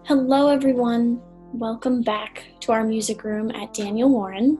Hello everyone, welcome back to our music room at Daniel Warren.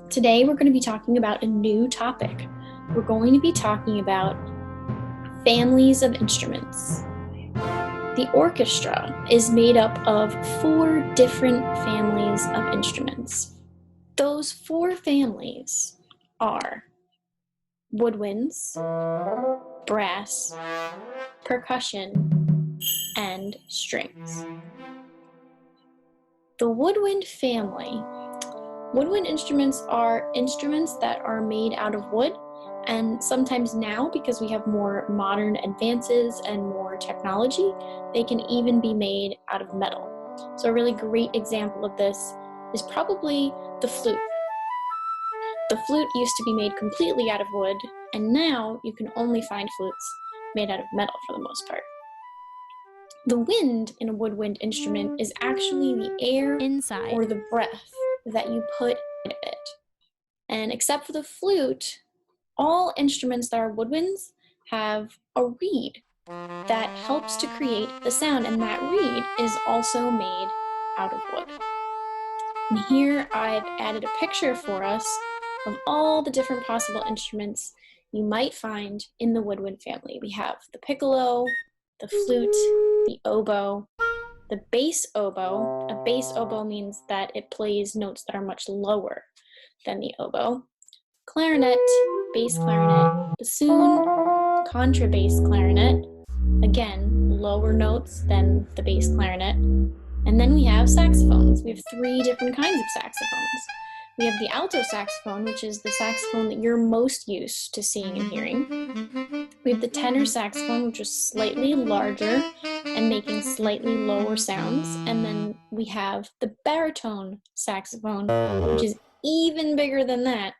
Today we're going to be talking about a new topic. We're going to be talking about families of instruments. The orchestra is made up of 4 different families of instruments. Those 4 families are woodwinds, brass, percussion, and strings. The woodwind family. Woodwind instruments are instruments that are made out of wood, and sometimes now, because we have more modern advances and more technology, they can even be made out of metal. So a really great example of this is probably the flute. The flute used to be made completely out of wood, and now you can only find flutes made out of metal for the most part. The wind in a woodwind instrument is actually the air inside or the breath that you put in it. And except for the flute, all instruments that are woodwinds have a reed that helps to create the sound, and that reed is also made out of wood. And here I've added a picture for us of all the different possible instruments you might find in the woodwind family. We have the piccolo, the flute, the oboe, the bass oboe. A bass oboe means that it plays notes that are much lower than the oboe. Clarinet, bass clarinet, bassoon, contrabass clarinet, again, lower notes than the bass clarinet. And then we have saxophones. We have 3 different kinds of saxophones. We have the alto saxophone, which is the saxophone that you're most used to seeing and hearing. We have the tenor saxophone, which is slightly larger and making slightly lower sounds. And then we have the baritone saxophone, which is even bigger than that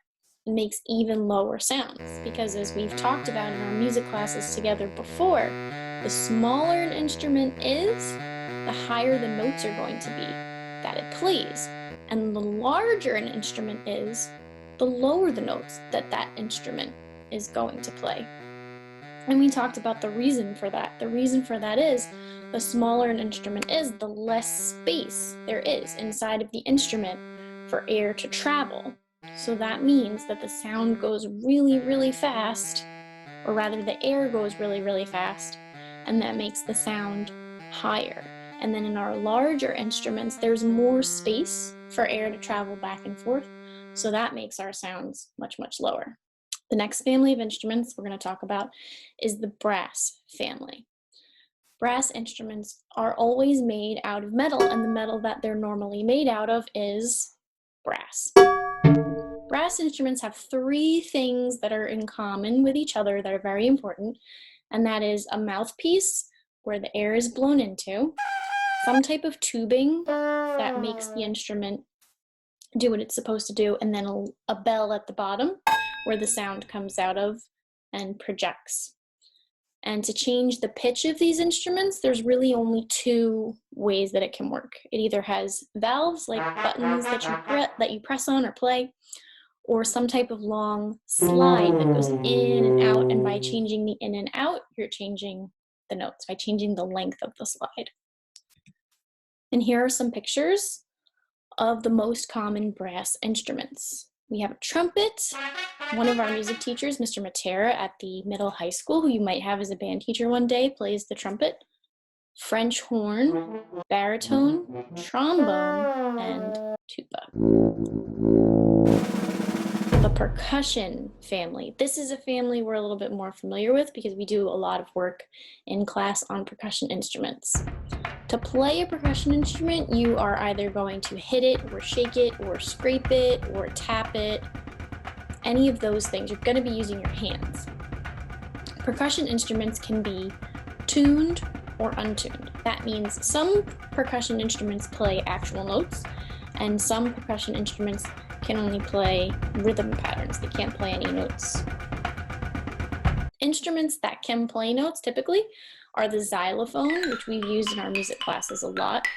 and makes even lower sounds. Because as we've talked about in our music classes together before, the smaller an instrument is, the higher the notes are going to be that it plays. And the larger an instrument is, the lower the notes that that instrument is going to play. And we talked about the reason for that. The reason for that is, the smaller an instrument is, the less space there is inside of the instrument for air to travel. So that means that the sound goes really, really fast, or rather the air goes really, really fast, and that makes the sound higher. And then in our larger instruments, there's more space for air to travel back and forth, so that makes our sounds much, much lower. The next family of instruments we're going to talk about is the brass family. Brass instruments are always made out of metal, and the metal that they're normally made out of is brass. Brass instruments have 3 things that are in common with each other that are very important, and that is a mouthpiece where the air is blown into, some type of tubing that makes the instrument do what it's supposed to do, and then a bell at the bottom where the sound comes out of and projects. And to change the pitch of these instruments, there's really only 2 ways that it can work. It either has valves, like buttons that you press on or play, or some type of long slide that goes in and out, and by changing the in and out, you're changing the notes, by changing the length of the slide. And here are some pictures of the most common brass instruments. We have a trumpet. One of our music teachers, Mr. Matera at the middle high school, who you might have as a band teacher one day, plays the trumpet. French horn, baritone, trombone, and tuba. The percussion family. This is a family we're a little bit more familiar with because we do a lot of work in class on percussion instruments. To play a percussion instrument, you are either going to hit it or shake it or scrape it or tap it. Any of those things, you're going to be using your hands. Percussion instruments can be tuned or untuned. That means some percussion instruments play actual notes, and some percussion instruments can only play rhythm patterns. They can't play any notes. Instruments that can play notes typically are the xylophone, which we've used in our music classes a lot,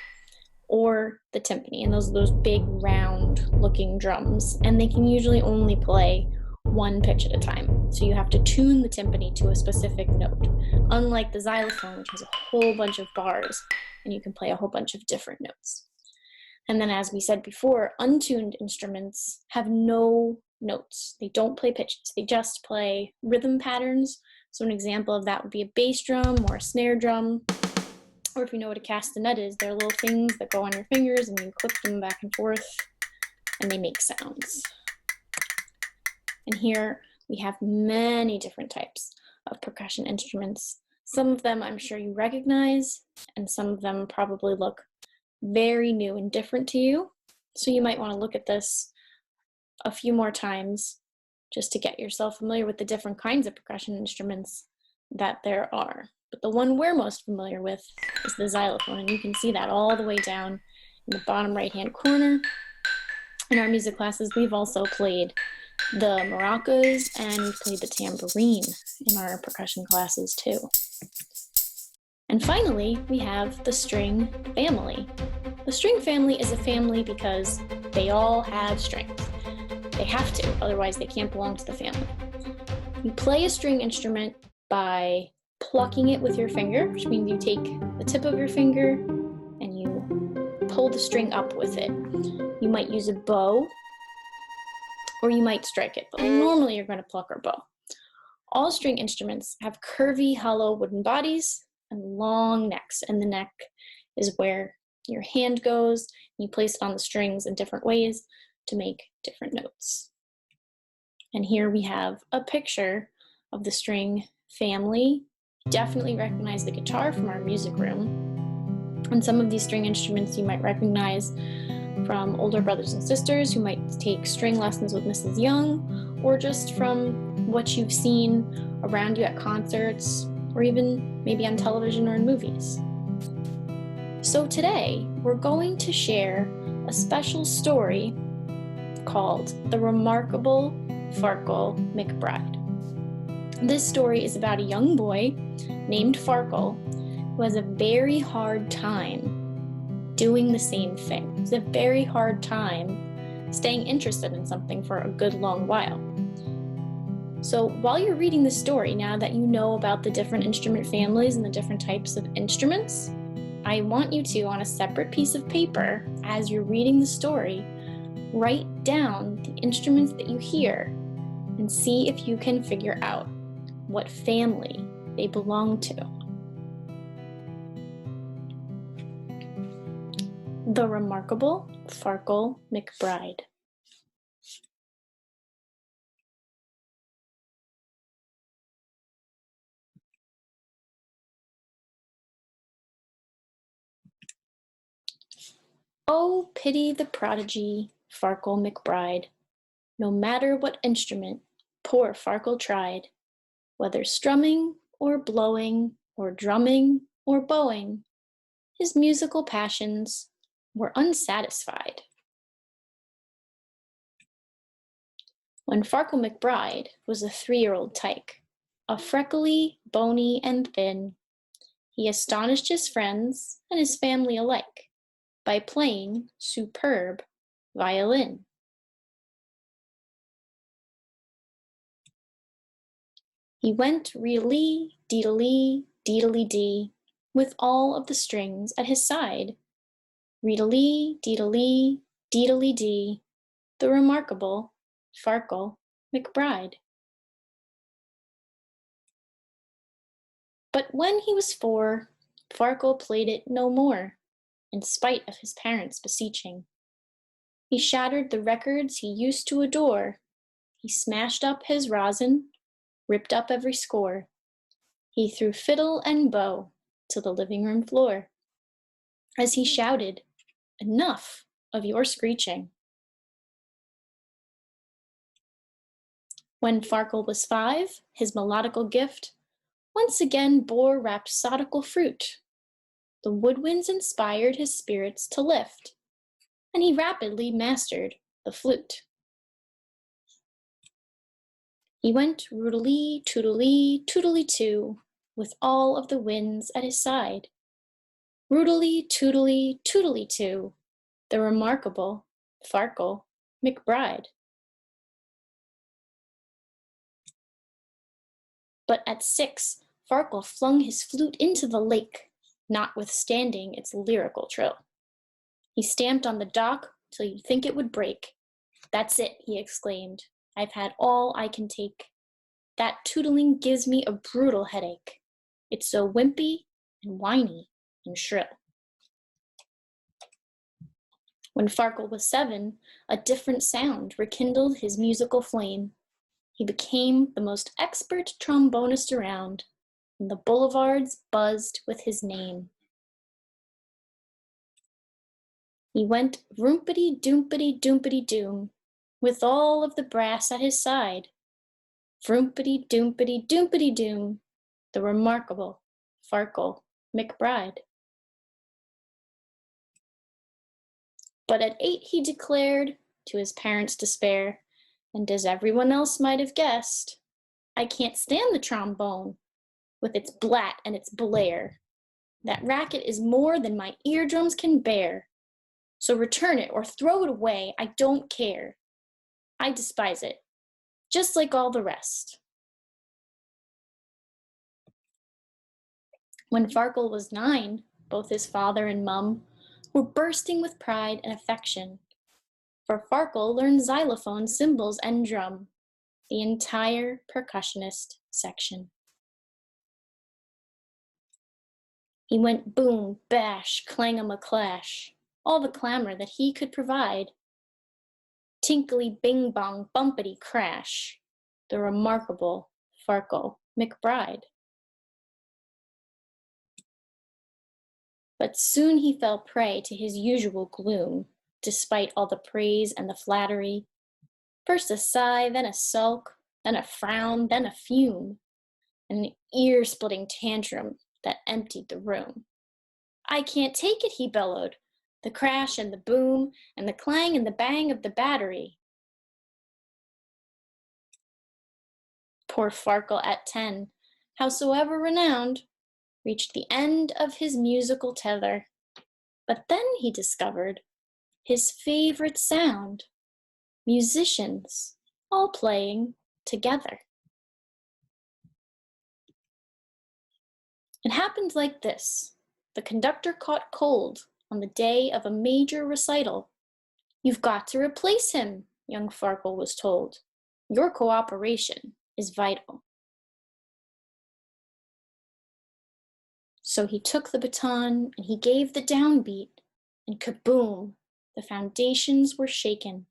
or the timpani, and those big round looking drums, and they can usually only play one pitch at a time. So you have to tune the timpani to a specific note, unlike the xylophone, which has a whole bunch of bars, and you can play a whole bunch of different notes. And then, as we said before, untuned instruments have no notes. They don't play pitches. They just play rhythm patterns. So an example of that would be a bass drum or a snare drum. Or if you know what a castanet is, they're little things that go on your fingers and you click them back and forth and they make sounds. And here we have many different types of percussion instruments. Some of them I'm sure you recognize, and some of them probably look very new and different to you. So you might want to look at this a few more times just to get yourself familiar with the different kinds of percussion instruments that there are. But the one we're most familiar with is the xylophone, and you can see that all the way down in the bottom right-hand corner. In our music classes, we've also played the maracas and we've played the tambourine in our percussion classes too. And finally, we have the string family. The string family is a family because they all have strings. They have to, otherwise they can't belong to the family. You play a string instrument by plucking it with your finger, which means you take the tip of your finger and you pull the string up with it. You might use a bow or you might strike it, but normally you're going to pluck or bow. All string instruments have curvy, hollow wooden bodies and long necks, and the neck is where your hand goes. You place it on the strings in different ways to make different notes. And here we have a picture of the string family. You definitely recognize the guitar from our music room. And some of these string instruments you might recognize from older brothers and sisters who might take string lessons with Mrs. Young, or just from what you've seen around you at concerts, or even maybe on television or in movies. So today, we're going to share a special story called The Remarkable Farkle McBride. This story is about a young boy named Farkle who has a very hard time doing the same thing. It's a very hard time staying interested in something for a good long while. So while you're reading the story, now that you know about the different instrument families and the different types of instruments, I want you to, on a separate piece of paper, as you're reading the story, write down the instruments that you hear and see if you can figure out what family they belong to. The Remarkable Farkle McBride. Oh, pity the prodigy, Farkle McBride. No matter what instrument poor Farkle tried, whether strumming or blowing or drumming or bowing, his musical passions were unsatisfied. When Farkle McBride was a 3-year-old tyke, a freckly, bony, and thin, he astonished his friends and his family alike by playing superb violin. He went ree-lee, dee-lee, dee-lee-dee, with all of the strings at his side. Ree-lee, dee-lee, dee-lee-dee, the remarkable Farkle McBride. But when he was 4, Farkle played it no more, in spite of his parents' beseeching. He shattered the records he used to adore. He smashed up his rosin, ripped up every score. He threw fiddle and bow to the living room floor, as he shouted, "Enough of your screeching." When Farkle was 5, his melodical gift once again bore rhapsodical fruit. The woodwinds inspired his spirits to lift, and he rapidly mastered the flute. He went roodly, toodly, toodly too, with all of the winds at his side. Roodly, toodly, toodly too, the remarkable Farkle McBride. But at 6, Farkle flung his flute into the lake, notwithstanding its lyrical trill. He stamped on the dock till you'd think it would break. "That's it," he exclaimed. "I've had all I can take. That tootling gives me a brutal headache. It's so wimpy and whiny and shrill." When Farkle was 7, a different sound rekindled his musical flame. He became the most expert trombonist around, and the boulevards buzzed with his name. He went vroompity-doompity-doompity-doom, with all of the brass at his side. Vroompity-doompity-doompity-doom, the remarkable Farkle McBride. But at 8 he declared, to his parents' despair, and as everyone else might have guessed, "I can't stand the trombone, with its blat and its blare. That racket is more than my eardrums can bear. So return it or throw it away, I don't care. I despise it, just like all the rest." When Farkle was 9, both his father and mum were bursting with pride and affection, for Farkle learned xylophone, cymbals, and drum, the entire percussionist section. He went boom, bash, clang-a-ma-clash, all the clamor that he could provide. Tinkly bing bong bumpity crash, the remarkable Farkle McBride. But soon he fell prey to his usual gloom, despite all the praise and the flattery. First a sigh, then a sulk, then a frown, then a fume, and an ear-splitting tantrum that emptied the room. "I can't take it," he bellowed, "the crash and the boom, and the clang and the bang of the battery." Poor Farkle at 10, howsoever renowned, reached the end of his musical tether. But then he discovered his favorite sound: musicians all playing together. It happened like this. The conductor caught cold on the day of a major recital. "You've got to replace him," young Farkle was told. "Your cooperation is vital." So he took the baton and he gave the downbeat, and kaboom, the foundations were shaken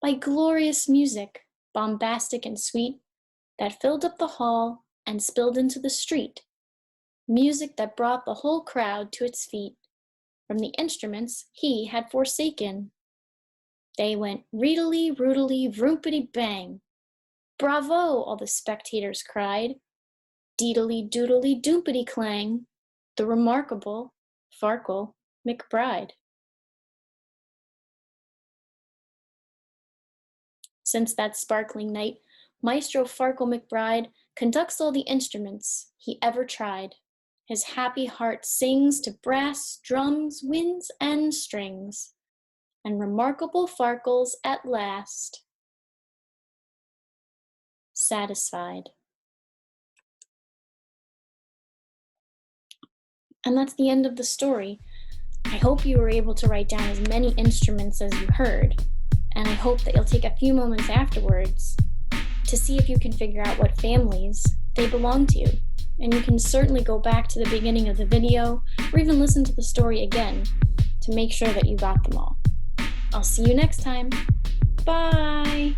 by glorious music, bombastic and sweet, that filled up the hall and spilled into the street. Music that brought the whole crowd to its feet from the instruments he had forsaken. They went reedily, roodily, vroompity bang. "Bravo!" all the spectators cried. "Deedly, doodly, doompity clang, the remarkable Farkle McBride." Since that sparkling night, Maestro Farkle McBride conducts all the instruments he ever tried. His happy heart sings to brass, drums, winds, and strings, and remarkable Farkle's at last satisfied. And that's the end of the story. I hope you were able to write down as many instruments as you heard, and I hope that you'll take a few moments afterwards to see if you can figure out what families they belong to. And you can certainly go back to the beginning of the video or even listen to the story again to make sure that you got them all. I'll see you next time. Bye!